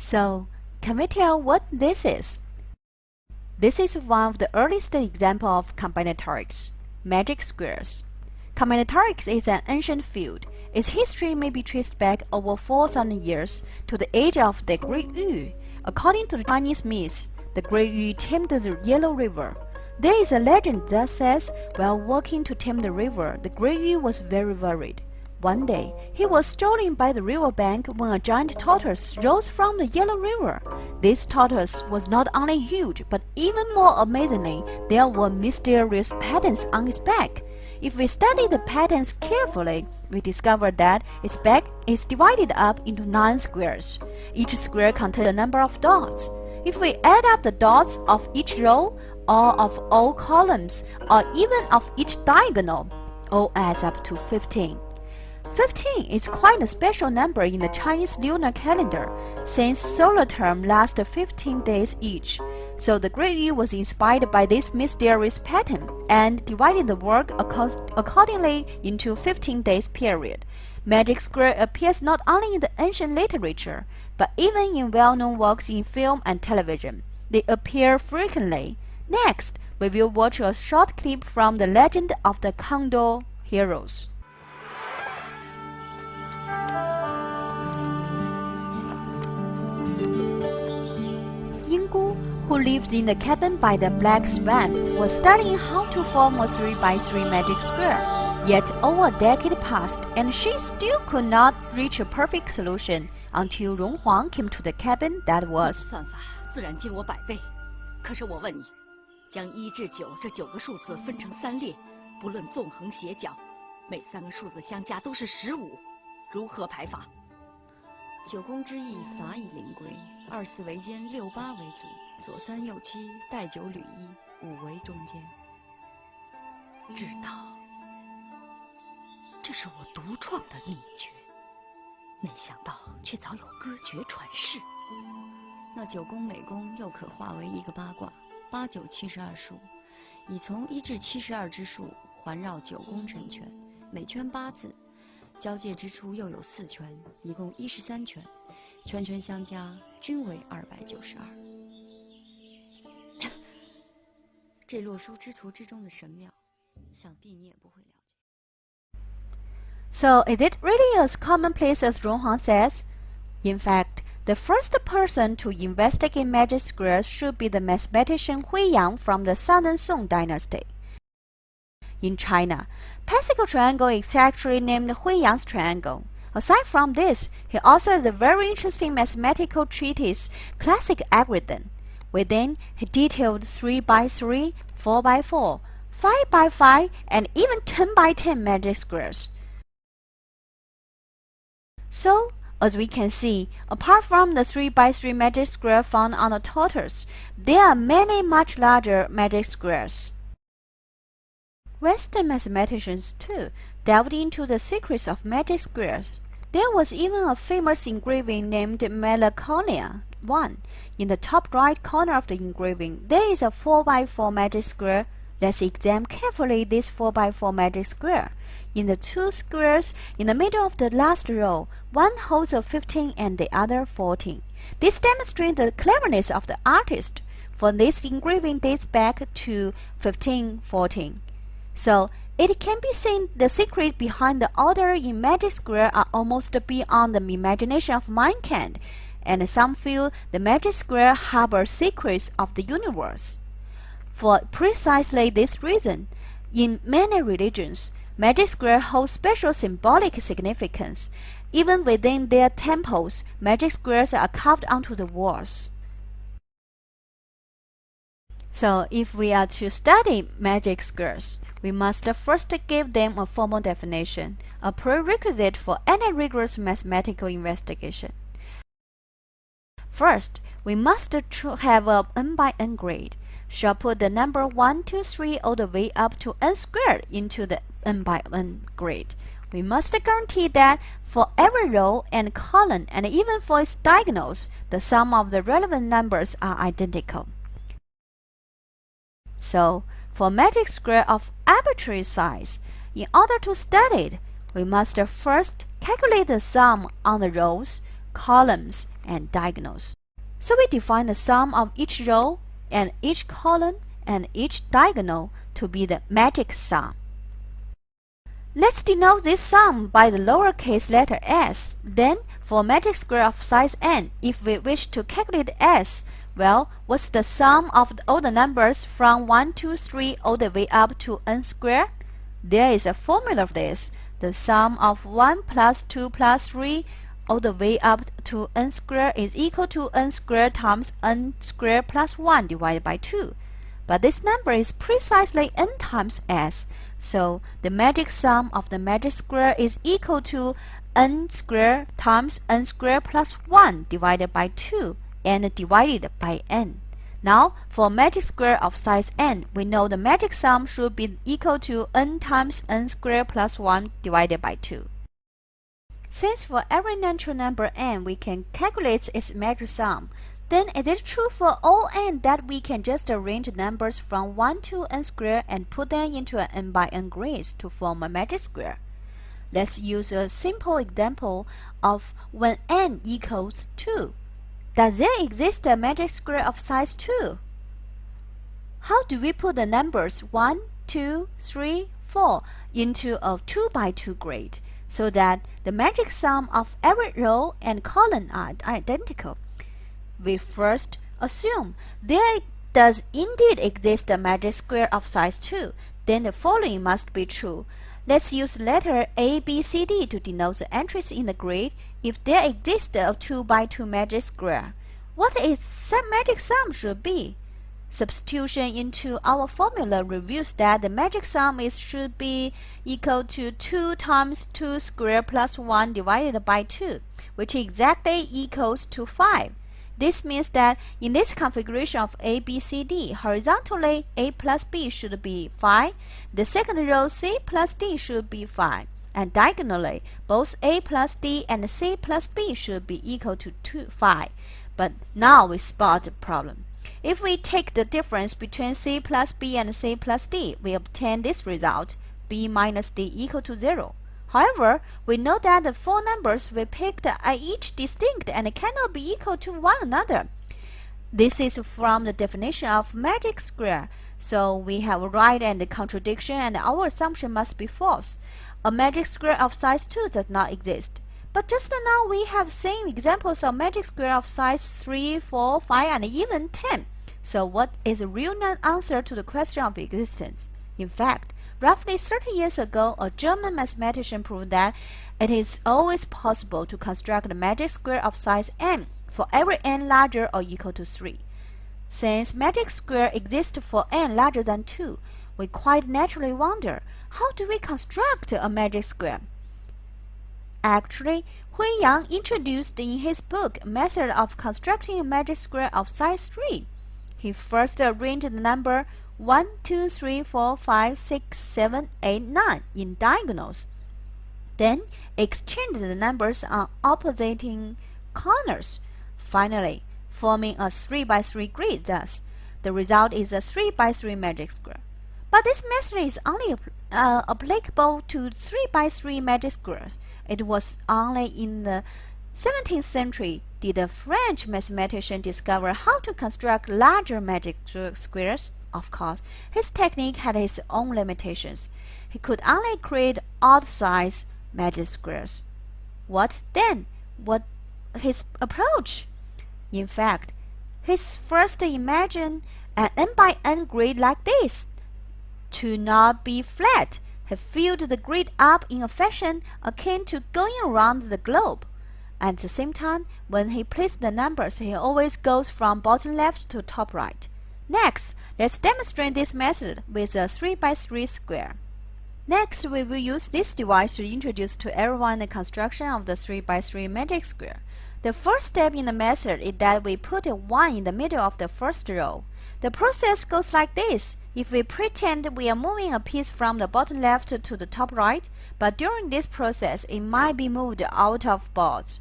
So, can we tell what this is? This is one of the earliest examples of combinatorics, magic squares. Combinatorics is an ancient field. Its history may be traced back over 4,000 years to the age of the Great Yu. According to the Chinese myths, the Great Yu tamed the Yellow River. There is a legend that says, while working to tame the river, the Great Yu was very worried. One day, he was strolling by the riverbank when a giant tortoise rose from the Yellow River. This tortoise was not only huge, but even more amazingly, there were mysterious patterns on its back. If we study the patterns carefully, we discover that its back is divided up into 9 squares. Each square contains a number of dots. If we add up the dots of each row, or of all columns, or even of each diagonal, all adds up to 15. 15 is quite a special number in the Chinese lunar calendar, since solar term lasts 15 days each. So the Great Yu was inspired by this mysterious pattern and divided the work accordingly into 15 days period. Magic square appears not only in the ancient literature, but even in well-known works in film and television. They appear frequently. Next, we will watch a short clip from the legend of the Condor heroes. Yinggu, who lived in the cabin by the Black Swan, was studying how to form a 3x3 magic square. Yet over a decade passed, and she still could not reach a perfect solution until Rong Huang came to the cabin that was. 算法自然尽我100倍，可是我问你，将1至9这9个数字分成3列，不论纵横斜角，每3个数字相加都是15，如何排法？9宫之意，法以灵归，2、4为肩，6、8为足，左3右7，带9履1，5为中间。知道，这是我独创的秘诀，没想到却早有歌诀传世。那9宫每宫又可化为一个八卦，8、9、72数，以从1至72之数环绕9宫成圈，每圈8字。交界之处又有4圈，一共13圈，圈圈相加均为292。这洛书之图之中的神妙，想必你也不会了解。 So is it really as commonplace as Ronghuang says? In fact, the first person to investigate magic squares should be the mathematician Huiyang from the Southern Song dynasty. In China, Pascal triangle is actually named Huiyang's triangle. Aside from this, he authored the very interesting mathematical treatise Classic Algorithm. Within, he detailed 3x3, 4x4, 5x5, and even 10x10 magic squares. So, as we can see, apart from the 3x3 magic square found on the tortoise, there are many much larger magic squares. Western mathematicians, too, delved into the secrets of magic squares. There was even a famous engraving named Melancholia 1. In the top right corner of the engraving, there is a 4x4 magic square. Let's examine carefully this 4x4 magic square. In the 2 squares in the middle of the last row, one holds a 15 and the other 14. This demonstrates the cleverness of the artist, for this engraving dates back to 1514. So, it can be seen the secret behind the order in magic square are almost beyond the imagination of mankind, and some feel the magic square harbors secrets of the universe. For precisely this reason, in many religions, magic square holds special symbolic significance. Even within their temples, magic squares are carved onto the walls. So, if we are to study magic squares, we must first give them a formal definition, a prerequisite for any rigorous mathematical investigation. First, we must have a n by n grid. Shall put the number 1, 2, 3 all the way up to n squared into the n by n grid. We must guarantee that for every row and column, and even for its diagonals, the sum of the relevant numbers are identical. So, for a magic square of arbitrary size, in order to study it, we must first calculate the sum on the rows, columns, and diagonals. So we define the sum of each row and each column and each diagonal to be the magic sum. Let's denote this sum by the lowercase letter s. Then, for a magic square of size n, if we wish to calculate s, well, what's the sum of all the numbers from 1, 2, 3 all the way up to n squared? There is a formula for this. The sum of 1 plus 2 plus 3 all the way up to n squared is equal to n squared times n squared plus 1 divided by 2. But this number is precisely n times s, so the magic sum of the magic square is equal to n squared times n squared plus 1 divided by 2 and divided by n. Now, for a magic square of size n, we know the magic sum should be equal to n times n squared plus 1 divided by 2. Since for every natural number n we can calculate its magic sum, then it is true for all n that we can just arrange numbers from 1 to n squared and put them into an n by n grids to form a magic square. Let's use a simple example of when n equals 2. Does there exist a magic square of size 2? How do we put the numbers 1, 2, 3, 4 into a 2 by 2 grid so that the magic sum of every row and column are identical? We first assume there does indeed exist a magic square of size 2. Then the following must be true. Let's use letter A, B, C, D to denote the entries in the grid. If there exists a 2 by 2 magic square, what its magic sum should be? Substitution into our formula reveals that the magic sum should be equal to 2 times 2 squared plus 1 divided by 2, which exactly equals to 5. This means that in this configuration of A, B, C, D, horizontally A plus B should be 5, the second row C plus D should be 5, and diagonally both A plus D and C plus B should be equal to 5. But now we spot the problem. If we take the difference between C plus B and C plus D, we obtain this result, B minus D equal to 0. However, we know that the four numbers we picked are each distinct and cannot be equal to one another. This is from the definition of magic square, so we have a right and a contradiction and our assumption must be false. A magic square of size 2 does not exist. But just now we have seen examples of magic square of size 3, 4, 5, and even 10. So what is the real answer to the question of existence? In fact, roughly 30 years ago, a German mathematician proved that it is always possible to construct a magic square of size n for every n larger or equal to 3. Since magic square exists for n larger than 2, we quite naturally wonder, how do we construct a magic square? Actually, Hui Yang introduced in his book a method of constructing a magic square of size 3. He first arranged the number 1, 2, 3, 4, 5, 6, 7, 8, 9 in diagonals. Then exchanged the numbers on opposing corners, finally forming a 3 by 3 grid. Thus, the result is a 3 by 3 magic square. But this method is only applicable to 3 by 3 magic squares. It was only in the 17th century did a French mathematician discover how to construct larger magic squares. Of course, his technique had its own limitations. He could only create odd-size magic squares. What then? What his approach? In fact, he first imagined an n by n grid like this. To not be flat, he filled the grid up in a fashion akin to going around the globe. At the same time, when he placed the numbers, he always goes from bottom left to top right. Next, let's demonstrate this method with a 3 by 3 square. Next, we will use this device to introduce to everyone the construction of the 3 by 3 magic square. The first step in the method is that we put a 1 in the middle of the first row. The process goes like this. If we pretend we are moving a piece from the bottom left to the top right, but during this process it might be moved out of bounds,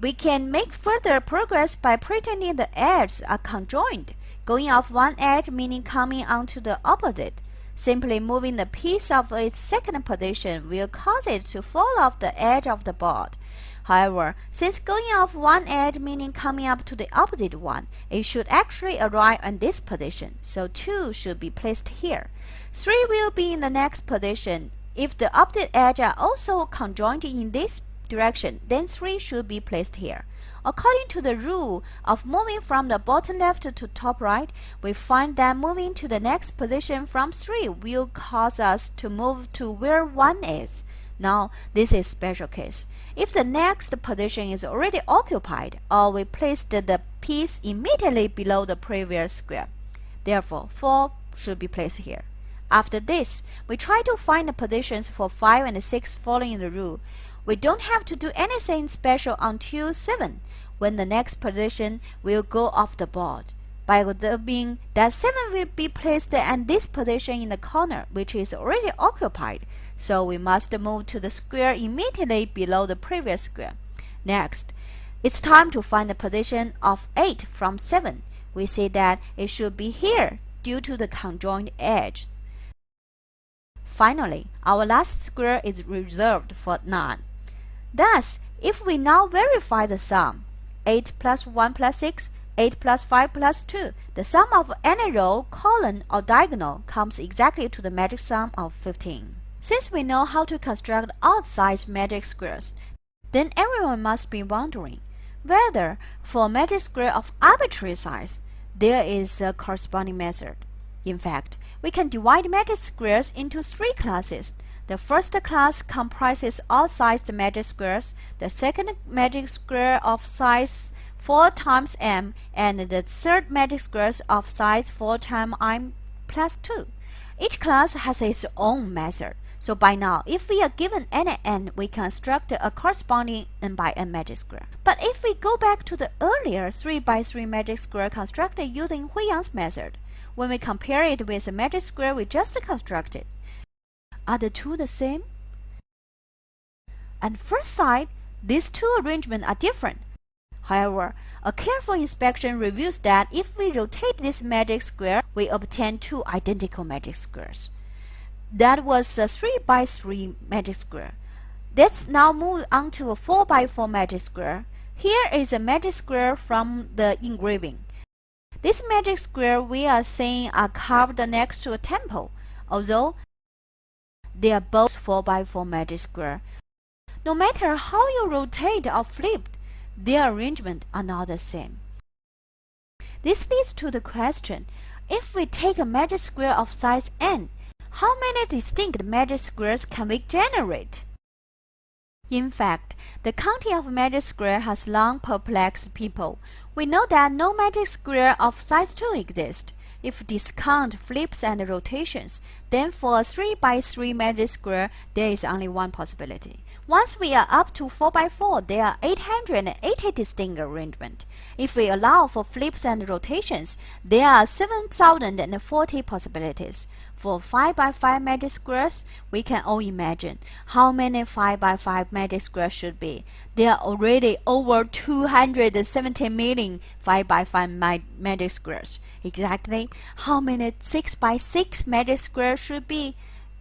we can make further progress by pretending the edges are conjoined. Going off one edge meaning coming onto the opposite. Simply moving the piece of its second position will cause it to fall off the edge of the board. However, since going off one edge meaning coming up to the opposite one, it should actually arrive in this position, so 2 should be placed here. 3 will be in the next position. If the opposite edges are also conjoined in this direction, then 3 should be placed here. According to the rule of moving from the bottom left to top right, we find that moving to the next position from 3 will cause us to move to where 1 is. Now, this is special case. If the next position is already occupied, or we placed the piece immediately below the previous square. Therefore, 4 should be placed here. After this, we try to find the positions for 5 and 6 following the rule. We don't have to do anything special until 7, when the next position will go off the board. By observing that 7 will be placed at this position in the corner, which is already occupied, so we must move to the square immediately below the previous square. Next, it's time to find the position of 8 from 7. We see that it should be here due to the conjoined edges. Finally, our last square is reserved for 9. Thus, if we now verify the sum, 8 plus 1 plus 6, 8 plus 5 plus 2, the sum of any row, column, or diagonal comes exactly to the magic sum of 15. Since we know how to construct odd-sized magic squares, then everyone must be wondering whether for a magic square of arbitrary size, there is a corresponding method. In fact, we can divide magic squares into 3 classes. The first class comprises odd-sized magic squares, the second magic square of size 4 times m, and the third magic squares of size 4 times m plus 2. Each class has its own method. So by now, if we are given any n, we can construct a corresponding n by n magic square. But if we go back to the earlier 3 by 3 magic square constructed using Hui-Yang's method, when we compare it with the magic square we just constructed, are the two the same? At first sight, these two arrangements are different. However, a careful inspection reveals that if we rotate this magic square, we obtain 2 identical magic squares. That was a 3 by 3 magic square. Let's now move on to a 4 by 4 magic square. Here is a magic square from the engraving. This magic square we are seeing are carved next to a temple, although they are both 4 by 4 magic square. No matter how you rotate or flip, their arrangement are not the same. This leads to the question, if we take a magic square of size n, how many distinct magic squares can we generate? In fact, the counting of magic square has long perplexed people. We know that no magic square of size 2 exists. If discount flips and rotations, then for a 3 by 3 magic square, there is only one possibility. Once we are up to 4 by 4, there are 880 distinct arrangements. If we allow for flips and rotations, there are 7,040 possibilities. For 5 by 5 magic squares, we can all imagine how many 5 by 5 magic squares should be. There are already over 270 million 5 by 5 magic squares. Exactly how many 6 by 6 magic squares should be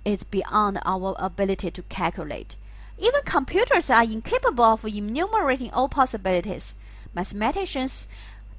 is beyond our ability to calculate. Even computers are incapable of enumerating all possibilities. Mathematicians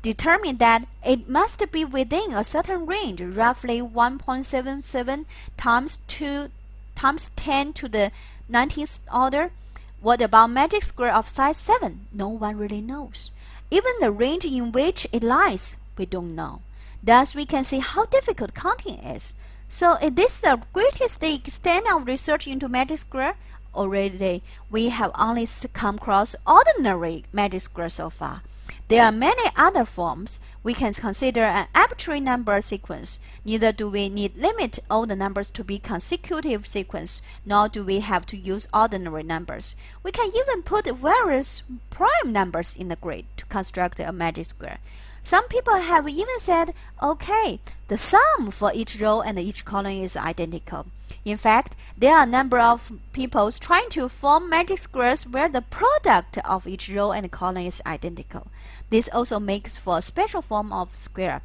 determine that it must be within a certain range, roughly 1.77 times 2 times 10 to the 19th order. What about magic square of size 7? No one really knows. Even the range in which it lies, we don't know. Thus, we can see how difficult counting is. So, is this the greatest extent of research into magic square? Already, we have only come across ordinary magic square so far. There are many other forms. We can consider an arbitrary number sequence. Neither do we need limit all the numbers to be consecutive sequence, nor do we have to use ordinary numbers. We can even put various prime numbers in the grid to construct a magic square. Some people have even said, okay, the sum for each row and each column is identical. In fact, there are a number of people trying to form magic squares where the product of each row and column is identical. This also makes for a special form of square.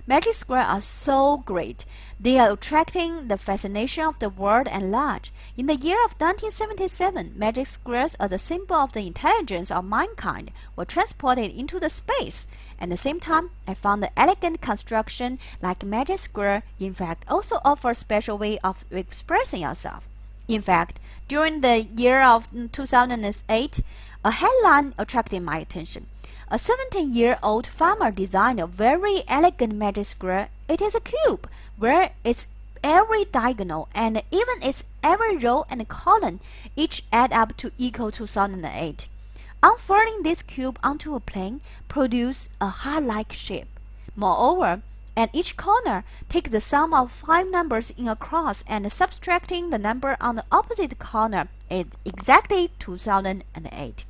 Magic squares are so great. They are attracting the fascination of the world at large. In the year of 1977, magic squares as a symbol of the intelligence of mankind were transported into the space. At the same time, I found the elegant construction like magic square in fact also offers special way of expressing yourself. In fact, during the year of 2008, a headline attracted my attention. A 17-year-old farmer designed a very elegant magic square. It is a cube, where its every diagonal and even its every row and column each add up to equal 2008. Unfurling this cube onto a plane produces a heart-like shape. Moreover, at each corner, take the sum of 5 numbers in a cross and subtracting the number on the opposite corner is exactly 2008.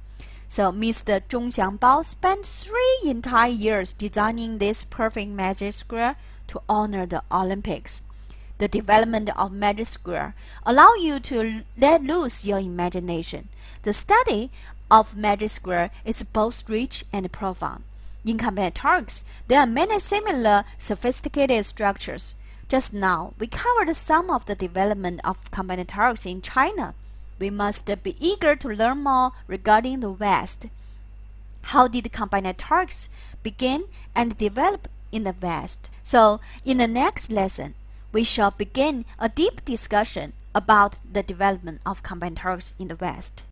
So Mr. Zhong Xiangbao spent 3 entire years designing this perfect magic square to honor the Olympics. The development of magic square allows you to let loose your imagination. The study of magic square is both rich and profound. In combinatorics, there are many similar sophisticated structures. Just now, we covered some of the development of combinatorics in China. We must be eager to learn more regarding the West. How did combinatorics begin and develop in the West? So, in the next lesson, we shall begin a deep discussion about the development of combinatorics in the West.